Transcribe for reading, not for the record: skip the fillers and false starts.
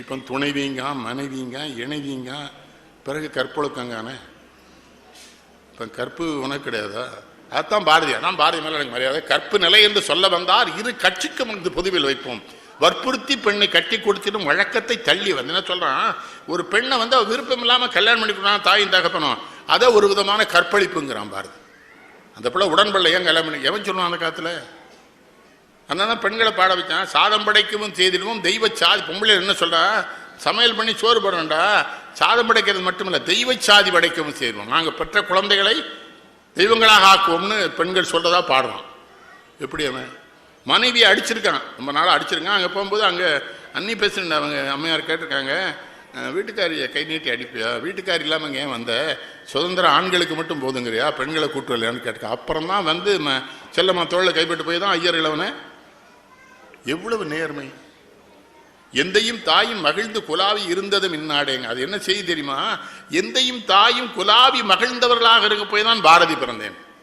இப்போ துணைவிங்க, மனைவிங்க, இணைவிங்க, பிறகு கற்பொழுக்கங்கான. இப்போ கற்பு உனக்கு கிடையாதா? அதுதான் பாரதியார். நான் பாரதி மேல எனக்கு மரியாதை. கற்பு நிலை என்று சொல்ல வந்தார் இரு கட்சிக்கும் வந்து பொதுவில் வைப்போம். வற்புறுத்தி பெண்ணை கட்டி கொடுத்திடும் வழக்கத்தை தள்ளி வந்து என்ன சொல்றான், ஒரு பெண்ணை வந்து அவ விருப்பம் இல்லாம கல்யாணம் பண்ணிக்கணும் தாயின் தகப்பனும், அதை ஒரு விதமான கற்பழிப்புங்கிறான் பாரதி. அந்த பிள்ளை உடன்படலை ஏன் கல்யாணம் பண்ணி எவன் சொல்லுவான் அந்த காலத்துல? அதனால பெண்களை பாட வச்சான். சாதம் படைக்கவும் செய்திடுவோம் தெய்வ சாதி. பொம்பளை என்ன சொல்றா, சமையல் பண்ணி சோறு போடுறா, சாதம் படைக்கிறது மட்டுமில்ல தெய்வ சாதி படைக்கவும் செய்வோம், நாங்க பெற்ற குழந்தைகளை தெய்வங்களாக ஆக்குவோம்னு பெண்கள் சொல்றதா பாடுறான். எப்படி அவன் மனைவியை அடிச்சிருக்கான், ரொம்ப நாளாக அடிச்சிருக்கான். அங்கே போகும்போது அங்கே அன்னி பேசுகிற அவங்க அம்மையார் கேட்டிருக்காங்க, வீட்டுக்காரியை கை நீட்டி அடிப்பியா, வீட்டுக்காரி இல்லாமல் இங்கே ஏன் வந்த, சுதந்திரம் ஆண்களுக்கு மட்டும் போதுங்கிறியா, பெண்களை கூட்டு வரலையான்னு கேட்டிருக்கான். அப்புறம் தான் வந்து செல்லம்மா தோளில் கைப்பட்டு போய் தான் ஐயர் இளவனை. எவ்வளவு நேர்மை! எந்தையும் தாயும் மகிழ்ந்து குலாவி இருந்ததும் இந்நாடேங்க. அது என்ன செய்தி தெரியுமா? எந்தையும் தாயும் குலாவி மகிழ்ந்தவர்களாக இருக்க போய் தான் பாரதி பிறந்தேன்.